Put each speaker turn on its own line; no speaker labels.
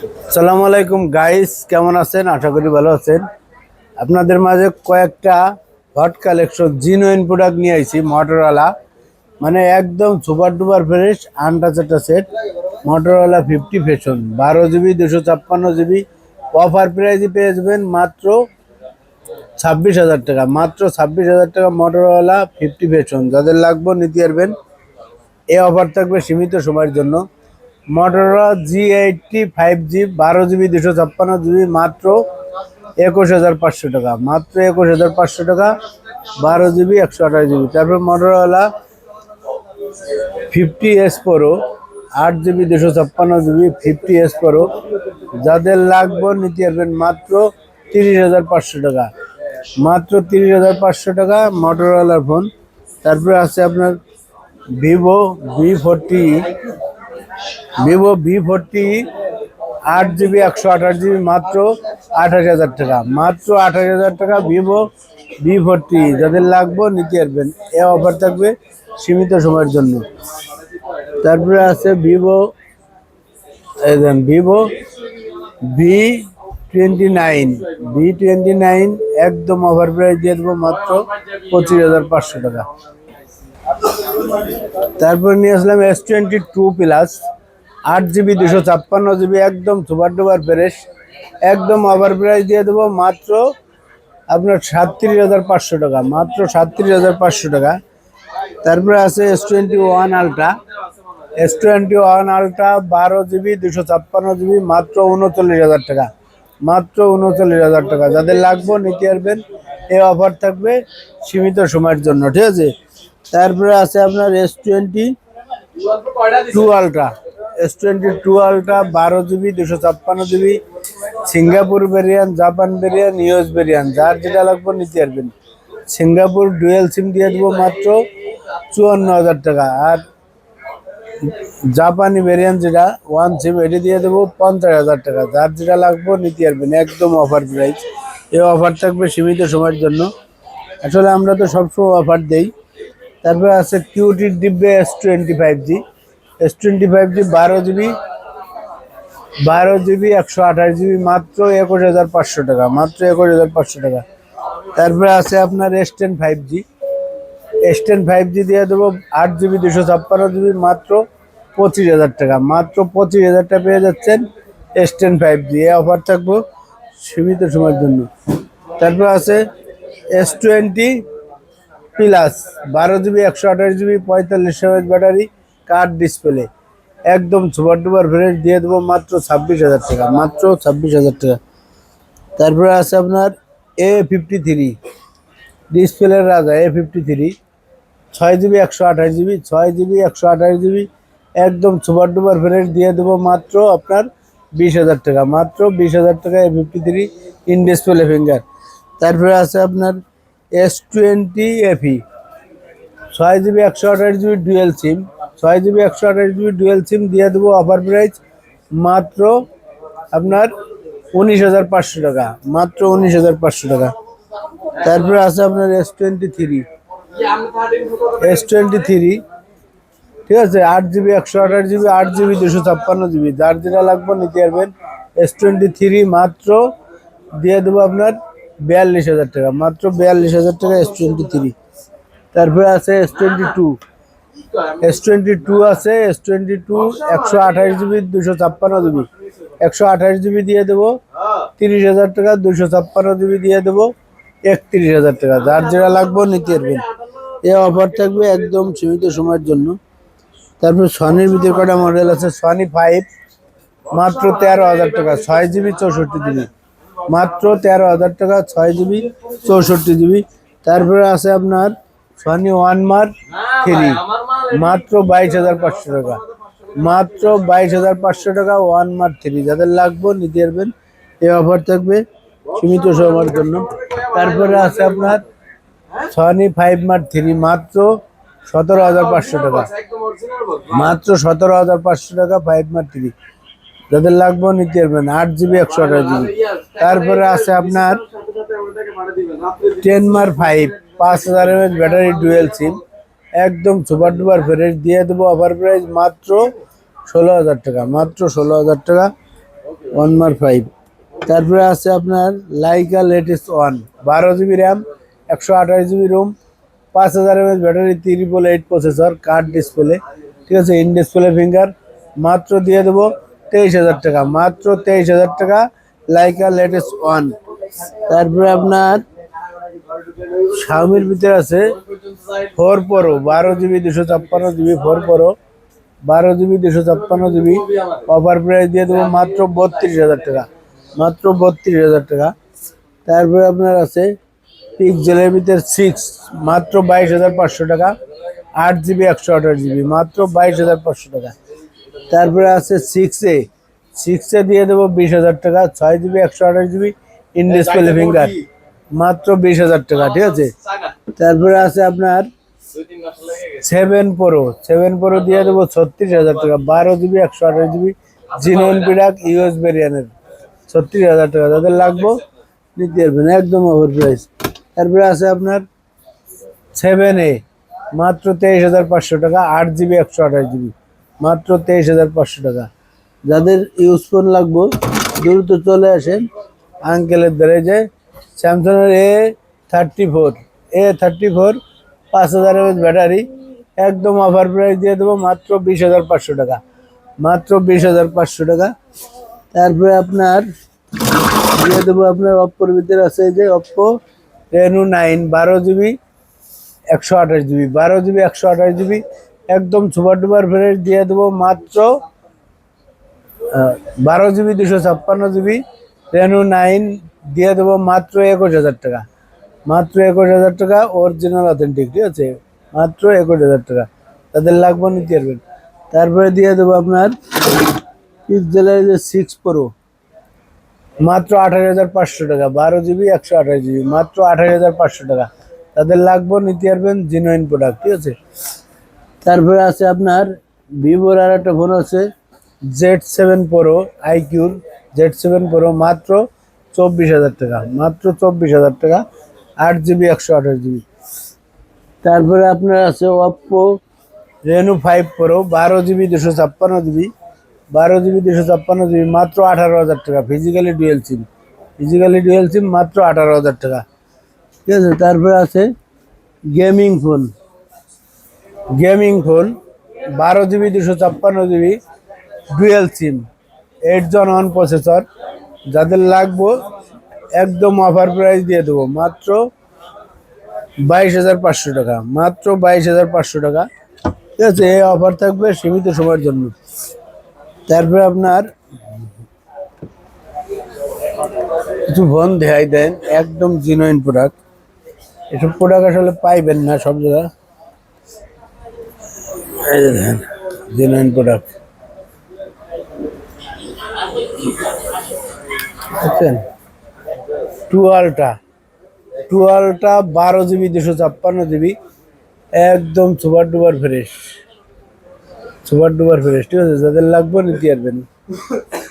আসসালামু আলাইকুম গাইস, কেমন আছেন? আশা করি ভালো আছেন। আপনাদের মাঝে কয়েকটা হট কালেকশন জিনুইন প্রোডাক্ট নিয়ে আইছি মোটরোলা, মানে একদম সুপার ডুপার ফ্রেশ আনটাচ একটা set. Motorola 50 fashion 12 GB 256 GB offer প্রাইজে পেয়ে যাবেন মাত্র 26,000 টাকা। মাত্র 26,000 টাকা মোটরোলা 50 ফ্যাশন। যাদের লাগবে নিতে পারবেন। এই অফার থাকবে সীমিত সময়ের জন্য। Motorola G80 5G 12 GB 256 GB মাত্র 21,500 টাকা। মাত্র 21,500 টাকা 12 জিবি 128 জিবি। তারপর Motorola 50S Pro 8 GB 256 GB 50S Pro। যাদের লাগবে নিতে পারবেন মাত্র 30,500 টাকা। মাত্র 30,500 টাকা মোটরোলার ফোন। তারপরে আছে আপনার ভিভো V40 8 জিবি 128 জিবি মাত্র 28,000 টাকা। মাত্র 28,000 টাকা ভিভো V40। যাদের লাগবে নিতে পারবেন। এ অফার থাকবে সীমিত সময়ের জন্য। তারপরে আছে ভিভো V29 একদম অফার প্রাইস দিয়ে দেবো মাত্র 25,500 টাকা। তারপর নিয়ে আসলাম S22 প্লাস 8 জিবি 256 জিবি একদম সুপার ডুপার ফ্রেশ, একদম অফার প্রাইস দিয়ে দেবো মাত্র আপনার 37,500 টাকা। মাত্র 37,500 টাকা। তারপরে আছে S21 আলট্রা 12 জিবি 256 জিবি মাত্র 39,000 টাকা। মাত্র 39,000 টাকা। যাদের লাগবে নিতে পারবেন। এই অফার থাকবে সীমিত সময়ের জন্য, ঠিক আছে। তারপরে আছে আপনার S22 ultra 12 GB 256 GB Singapore ভেরিয়ান, Japan ভেরিয়ান, US ভেরিয়ান। যার যেটা লাগবে নিতে পারবেন। সিঙ্গাপুর ডুয়েল সিম দিয়ে দেবো মাত্র 54,000 টাকা। আর জাপানি ভেরিয়ান যেটা 1 সিম এটি দিয়ে দেবো 50,000 টাকা। যার যেটা লাগবে নিতে পারবেন, একদম অফার প্রাইস। এই অফার থাকবে সীমিত সময়ের জন্য। আসলে আমরা তো সবসময় অফার দেই। তারপরে আছে কিউটির ডিব্বে S25G 12 জিবি 128 জিবি মাত্র 21,500 টাকা। মাত্র 21,500 টাকা। তারপরে আছে আপনার S10 5G দিয়ে দেবো 8 জিবি 256 জিবি মাত্র 25,000 টাকা। মাত্র 25,000 টাকা পেয়ে যাচ্ছেন S10 5G। এই অফার থাকবো সীমিত সময়ের জন্য। তারপর আছে S20 plus 12 GB 128 GB 45 battery card display একদম সুপার ডুপার ফ্রেশ দিয়ে দেবো মাত্র 26,000 টাকা। মাত্র 26,000 টাকা। তারপরে আছে আপনার A53 ডিসপ্লের রাজা A53 6 জিবি 128 জিবি একদম সুপার ডুপার ফ্রেশ দিয়ে দেবো মাত্র আপনার 20,000 টাকা। মাত্র 20,000 টাকা A53 ইন ডিসপ্লে ফিঙ্গার। তারপরে আছে আপনার S20 FE 6 GB 128 GB dual sim দিয়ে দেবো অফার প্রাইস মাত্র আপনার 19,500 টাকা। মাত্র 19,500 টাকা। তারপরে আছে আপনার S23 ঠিক আছে 8 জিবি 128 জিবি 8 জিবি 256 জিবি। যার যেটা লাগবে নিতে পারবেন। S23 মাত্র দিয়ে দেবো আপনার 42,000 টাকা। মাত্র 42,000 টাকা S23। তারপরে আছে S22 আছে S22 128 জিবি 256 জিবি 128 জিবি দিয়ে দেবো 30,000 টাকা। 256 জিবি দিয়ে দেবো 31,000 টাকা। যার যেটা লাগবে নিতে পারবেন। এই অফার থাকবে একদম সীমিত সময়ের জন্য। তারপর সনির ভিতরে কটা মডেল আছে। সনি 5 মাত্র 13,000 টাকা 6 জিবি 64 জিবি মাত্র 13,000 টাকা 6 জিবি 64 জিবি। তারপরে আছে আপনার সনি 1 মার্ক 3 মাত্র 22,500 টাকা। মাত্র 22,500 টাকা 1 মার্ক 3। যাদের লাগবে নিতে পারবেন। এই অফার থাকবে সীমিত সময়ের জন্য। তারপরে আছে আপনার সনি 5 মার্ক 3 মাত্র 17,500 টাকা। মাত্র 17,500 টাকা 5 মার্ক 3। যাদের লাগবে নিতে পারবেন। 8 জিবি 128 জিবি। তারপরে আছে আপনার 10 মার্ক 5 5,000 mAh ব্যাটারি ডুয়েল সিম একদম সুপার ডুপার ফ্রেশ দিয়ে দেবো অফার প্রাইস মাত্র 16,000 টাকা। মাত্র 16,000 টাকা 1 5। তারপরে আছে আপনার Laika latest 12 GB RAM, 128 GB ROM, 5000 mAh battery, 888 processor, card display, ঠিক আছে, ইন ডিসপ্লে ফিঙ্গার। মাত্র দিয়ে দেবো 23,000 টাকা, মাত্র 23,000 টাকা লাইকা লেটেস্ট 1। তারপরে আপনার শাওমির ভিতরে আছে 4 pro, 12 GB 256 GB, 4 pro 12 GB 256 GB, offer price দিয়ে দেবো মাত্র 32,000 টাকা, মাত্র 32,000 টাকা। তারপরে আপনার আছে পিক্সেলের ভিতরে 6, মাত্র 22,500 টাকা, 8 জিবি 128 জিবি, মাত্র 22,500 টাকা। তারপরে আছে 6A, 6A দিয়ে দেবো 20,000 টাকা, 6 GB 128 GB, in display finger, মাত্র 20,000 টাকা, ঠিক আছে। তারপরে আছে আপনার 7 প্রো দিয়ে দেবো 36,000 টাকা, 12 জিবি 128 জিবি, জিনোন পিডাক ইউএস ভেরিয়ানের, 36,000 টাকা। যাদের লাগবো নিতে পারবেন, একদম ওভার প্রাইস। তারপরে আছে আপনার 7A, মাত্র 23,500 টাকা, 8 জিবি 128 জিবি, মাত্র 23,500 টাকা। যাদের ইউজ ফোন লাগবো দ্রুত চলে আসেন আঙ্কেলের দ্বারে। যে স্যামসাংয়ের A34, 5000 mAh ব্যাটারি, একদম অফার প্রাইস দিয়ে দেবো মাত্র 20,500 টাকা, মাত্র 20,500 টাকা। তারপরে আপনার দিয়ে দেবো আপনার অপ্পোর ভিতরে আছে যে Oppo Reno 9, 12 GB 128 GB, 12 GB 128 GB, একদম সুপার ডুপার ফ্রেশ দিয়ে দেবো মাত্র 12 জিবি 256 জিবি, রেনো 9 দিয়ে দেবো মাত্র 21,000 টাকা, মাত্র 21,000 টাকা, অরিজিনাল অথেন্টিক, ঠিক আছে, মাত্র 21,000 টাকা। তাদের লাগবে নিতে পারবেন। তারপরে দিয়ে দেবো আপনার পিক্সেলের যে 6 প্রো, মাত্র 28,500 টাকা, 12 জিবি 128 জিবি, মাত্র 28,500 টাকা। তাদের লাগবে নিতে পারবেন, জেনুইন প্রোডাক্ট, ঠিক আছে। তারপরে আছে আপনার ভিভোর আর একটা ফোন আছে Z7 Pro, আইকিউর Z7 Pro, মাত্র 24,000 টাকা, মাত্র 24,000 টাকা, 8 জিবি 128 জিবি। তারপরে আপনার আছে Oppo Reno 5 Pro, 12 GB 256 GB, 12 GB 256 GB, মাত্র 18,000 টাকা, physically dual sim, physically dual sim, মাত্র 18,000 টাকা, ঠিক আছে। তারপরে আছে gaming phone, gaming phone 12 GB 256 GB, dual sim, 8 Gen 1 processor. যাদের লাগবো একদম অফার প্রাইস দিয়ে দেবো মাত্র 22,500 টাকা, মাত্র 22,500 টাকা, ঠিক আছে। এই অফার থাকবে সীমিত সময়ের জন্য। তারপরে আপনার কিছু ফোন দেখাই দেন, একদম জেনুইন প্রোডাক্ট। এসব প্রোডাক্ট আসলে পাইবেন না সব জায়গায়। এই যে দেখেন জেনুইন প্রোডাক্ট, বুঝছেন। টুয়ালটা 12 জিবি 256 জিবি, একদম super duper fresh, super duper fresh, ঠিক আছে। যাদের লাগবে নিতে পারবেন।